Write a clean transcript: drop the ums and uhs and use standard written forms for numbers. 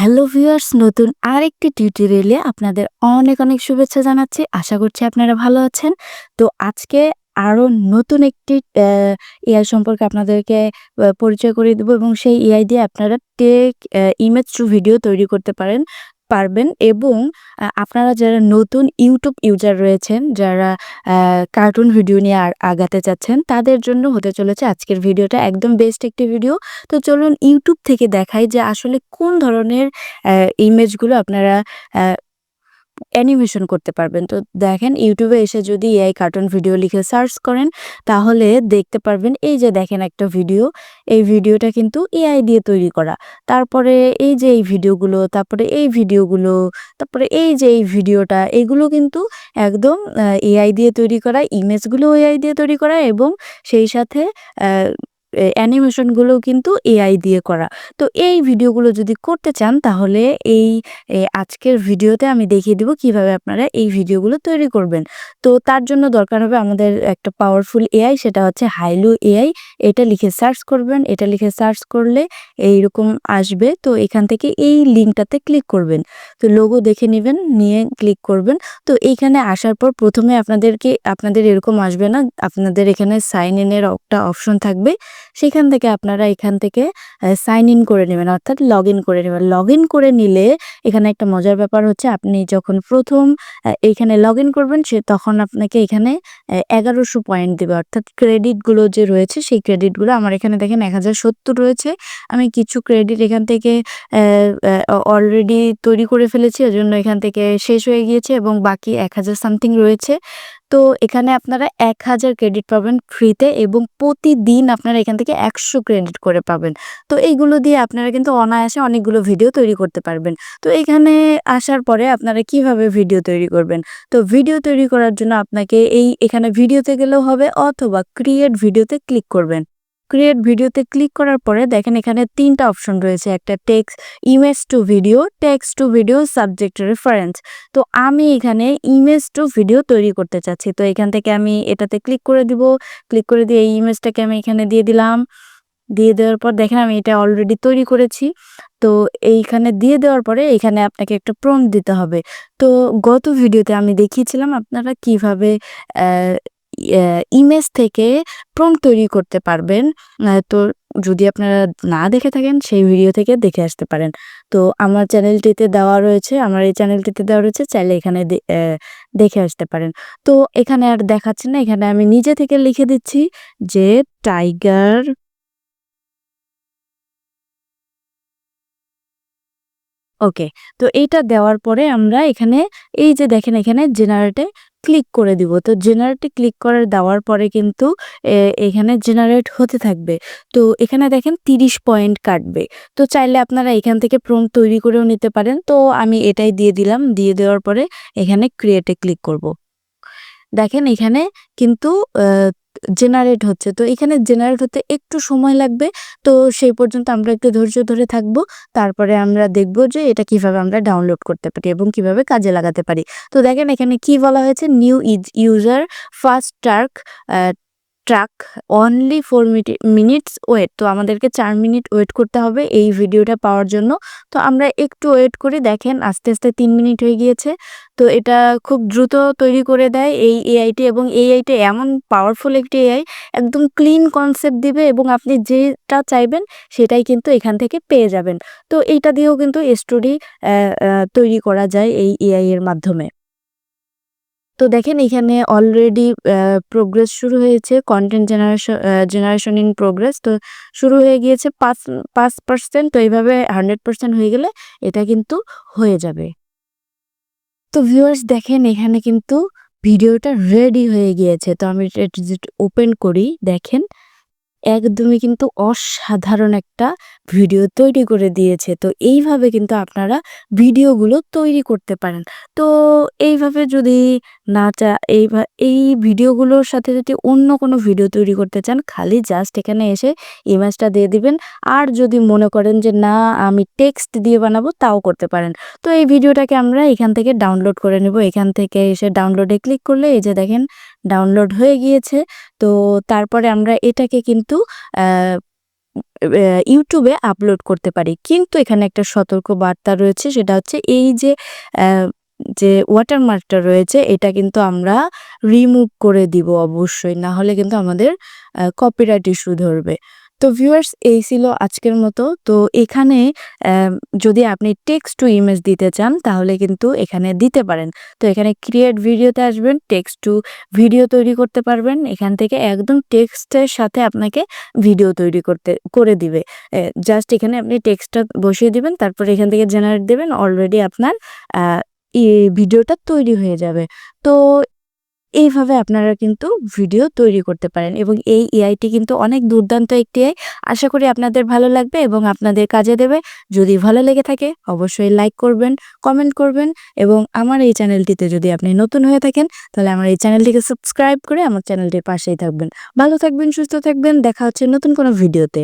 Hello viewers, নতুন আরেকটি টিউটোরিয়ালে আপনাদের অনেক অনেক শুভেচ্ছা জানাচ্ছি। আশা করছি আপনারা ভালো আছেন। তো আজকে আরো নতুন একটি এআই সম্পর্কে আপনাদেরকে পরিচয় করিয়ে দেব এবং সেই এআই দিয়ে আপনারা ইমেজ টু ভিডিও তৈরি করতে পারবেন এবং আপনারা যারা নতুন ইউটিউব ইউজার রয়েছেন, যারা কার্টুন ভিডিও নিয়ে আগাতে চাচ্ছেন, তাদের জন্য হতে চলেছে আজকের ভিডিওটা একদম বেস্ট একটি ভিডিও। তো চলুন ইউটিউব থেকে দেখাই যে আসলে কোন ধরনের ইমেজগুলো আপনারা অ্যা অ্যানিমেশন করতে পারবেন। তো দেখেন, ইউটিউবে এসে যদি এআই কার্টুন ভিডিও লিখে সার্চ করেন, তাহলে দেখতে পারবেন এই যে দেখেন একটা ভিডিও। এই ভিডিওটা কিন্তু এআই দিয়ে তৈরি করা। তারপরে এই যে এই ভিডিওগুলো, তারপরে এই ভিডিওগুলো, তারপরে এই যে এই ভিডিওটা, এগুলো কিন্তু একদম এআই দিয়ে তৈরি করা। ইমেজগুলোও এআই দিয়ে তৈরি করা এবং সেই সাথে অ্যা অ্যানিমেশনগুলোও কিন্তু এআই দিয়ে করা। তো এই ভিডিওগুলো যদি করতে চান, তাহলে আজকের ভিডিওতে আমি দেখিয়ে দিব কিভাবে আপনারা এই ভিডিওগুলো তৈরি করবেন। তো তার জন্য দরকার হবে আমাদের একটা পাওয়ারফুল এআই, সেটা হচ্ছে হাইলু এআই। এটা লিখে সার্চ করবেন। এটা লিখে সার্চ করলে এইরকম আসবে। তো এখান থেকে এই লিঙ্কটাতে ক্লিক করবেন। তো লোগো দেখে নিবেন, নিয়ে ক্লিক করবেন। তো এইখানে আসার পর প্রথমে আপনাদের এরকম আসবে না। আপনাদের এখানে সাইন ইন এর একটা অপশন থাকবে। সেখান থেকে আপনারা এখান থেকে সাইন ইন করে নেবেন, অর্থাৎ লগ ইন করে নেবেন। লগ ইন করে নিলে এখানে একটা মজার ব্যাপার হচ্ছে, আপনি যখন প্রথম এইখানে লগ ইন করবেন, তখন আপনাকে এখানে ১১০০ পয়েন্ট দেবে, অর্থাৎ ক্রেডিটগুলো যে রয়েছে সেই ক্রেডিটগুলো আমার এখানে দেখেন ১০৭০ রয়েছে। আমি কিছু ক্রেডিট এখান থেকে অলরেডি তৈরি করে ফেলেছি, এজন্য এখান থেকে শেষ হয়ে গিয়েছে এবং বাকি ১০০০ সামথিং রয়েছে। তো এখানে আপনারা ১০০০ ক্রেডিট পাবেন ফ্রিতে এবং প্রতিদিন আপনারা এখান থেকে ১০০ ক্রেডিট করে পাবেন। তো এইগুলো দিয়ে আপনারা কিন্তু অনায়াসে অনেকগুলো ভিডিও তৈরি করতে পারবেন। তো এখানে আসার পরে আপনারা কিভাবে ভিডিও তৈরি করবেন? তো ভিডিও তৈরি করার জন্য আপনাকে এখানে ভিডিওতে গেলেও হবে, অথবা ক্রিয়েট ভিডিওতে ক্লিক করবেন। ক্রিয়েট ভিডিওতে ক্লিক করার পরে দেখেন এখানে ৩ টা অপশন রয়েছে। একটা image to video, text to video, subject reference. তো আমি এখানে ইমেজ টু ভিডিও তৈরি করতে চাচ্ছি। তো এখান থেকে আমি এটাতে ক্লিক করে দিব। ক্লিক করে দিয়ে এই ইমেজটাকে আমি এখানে দিয়ে দিলাম। দিয়ে দেওয়ার পর দেখেন আমি এটা অলরেডি তৈরি করেছি। তো এইখানে দিয়ে দেওয়ার পরে এখানে আপনাকে একটা প্রম্পট দিতে হবে। তো গত ভিডিওতে আমি দেখিয়েছিলাম আপনারা কিভাবে অ্যা ইয়া ইমেজ থেকে প্রম্পট তৈরি করতে পারবেন। তো যদি আপনারা না দেখে থাকেন, সেই ভিডিও থেকে দেখে আসতে পারেন। তো আমার চ্যানেলটিতে দেওয়া রয়েছে, আমার এই চ্যানেলটিতে দেওয়া রয়েছে, চাইলে এখানে দেখে আসতে পারেন। তো এখানে আর দেখাচ্ছি না, এখানে আমি নিজে থেকে লিখে দিচ্ছি যে টাইগার। ওকে। তো এইটা দেওয়ার পরে আমরা এখানে এই যে দেখেন এখানে জেনারেটে ক্লিক করে দিব। তো জেনারেটে ক্লিক দেওয়ার পরে কিন্তু এখানে জেনারেট হতে থাকবে। তো এখানে দেখেন ৩০ পয়েন্ট কাটবে। তো চাইলে আপনারা এখান থেকে প্রম্পট তৈরি করেও নিতে পারেন। তো আমি এটাই দিয়ে দিলাম। দিয়ে দেওয়ার পরে এখানে ক্রিয়েটে ক্লিক করব। দেখেন এখানে কিন্তু জেনারেট হচ্ছে। তো এখানে জেনারেট হতে একটু সময় লাগবে। তো সেই পর্যন্ত আমরা একটু ধৈর্য ধরে থাকবো। তারপরে আমরা দেখব যে এটা কিভাবে আমরা ডাউনলোড করতে পারি এবং কিভাবে কাজে লাগাতে পারি। তো দেখেন এখানে কি বলা হয়েছে, new user first truck only 4 minutes wait. তো আমাদেরকে ৪ মিনিট ওয়েট করতে হবে এই ভিডিওটা পাওয়ার জন্য। তো আমরা একটু ওয়েট করি। দেখেন আস্তে আস্তে ৩ মিনিট হয়ে গিয়েছে। তো এটা খুব দ্রুত তৈরি করে দেয় এই এআইটি, এবং এআইটি এমন পাওয়ারফুল একটি এআই, একদম ক্লিন কনসেপ্ট দিবে এবং আপনি যেটা চাইবেন সেটাই কিন্তু এখান থেকে পেয়ে যাবেন। তো এইটা দিয়েও কিন্তু স্টোরি তৈরি করা যায় এই এআই এর মাধ্যমে। তো দেখেন এখানে অলরেডি প্রোগ্রেস শুরু হয়েছে, কনটেন্ট জেনারেশন ইন প্রোগ্রেস। তো শুরু হয়ে গিয়েছে ৫%। তো এইভাবে 100% হয়ে গেলে এটা কিন্তু হয়ে যাবে। তো ভিউয়ার্স দেখেন এখানে কিন্তু ভিডিওটা রেডি হয়ে গিয়েছে। তো আমি এটা যদি ওপেন করি, দেখেন একদমই কিন্তু অসাধারণ একটা ভিডিও তৈরি করে দিয়েছে। তো এইভাবে কিন্তু আপনারা ভিডিওগুলো তৈরি করতে পারেন। তো এইভাবে যদি না চা এই ভিডিওগুলোর সাথে যদি অন্য কোনো ভিডিও তৈরি করতে চান, খালি জাস্ট এখানে এসে ইমেজটা দিয়ে দিবেন। আর যদি মনে করেন যে না, আমি টেক্সট দিয়ে বানাবো, তাও করতে পারেন। তো এই ভিডিওটাকে আমরা এখান থেকে ডাউনলোড করে নেব। এখান থেকে এসে ডাউনলোডে ক্লিক করলে এই যে দেখেন ডাউনলোড হয়ে গিয়েছে। তো তারপরে আমরা এটাকে কিন্তু ইউটিউবে আপলোড করতে পারি। কিন্তু এখানে একটা সতর্ক বার্তা রয়েছে, সেটা হচ্ছে এই যে ওয়াটারমার্কটা রয়েছে এটা কিন্তু আমরা রিমুভ করে দিব অবশ্যই। না হলে কিন্তু আমাদের কপিরাইট ইস্যু ধরবে। তো ভিউয়ার্স, এই ছিল আজকের মতো। তো এখানে যদি আপনি টেক্সট টু ইমেজ দিতে চান তাহলে কিন্তু এখানে দিতে পারেন। তো এখানে ক্রিয়েট ভিডিওতে আসবেন, টেক্সট টু ভিডিও তৈরি করতে পারবেন। এখান থেকে একদম টেক্সটের সাথে আপনাকে ভিডিও তৈরি করে দিবে। জাস্ট এখানে আপনি টেক্সটটা বসিয়ে দিবেন, তারপরে এখান থেকে জেনারেট দিবেন, অলরেডি আপনার আ ই ভিডিওটা তৈরি হয়ে যাবে। তো এইভাবে আপনারা কিন্তু ভিডিও তৈরি করতে পারেন এবং এই এআইটি কিন্তু অনেক দুর্দান্ত একটি এআই। আশা করি আপনাদের ভালো লাগবে এবং আপনাদের কাজে দেবে। যদি ভালো লেগে থাকে অবশ্যই লাইক করবেন, কমেন্ট করবেন এবং আমার এই চ্যানেলটিতে যদি আপনি নতুন হয়ে থাকেন তাহলে আমার এই চ্যানেলটিকে সাবস্ক্রাইব করে আমার চ্যানেলটির পাশেই থাকবেন। ভালো থাকবেন, সুস্থ থাকবেন। দেখা হচ্ছে নতুন কোনো ভিডিওতে।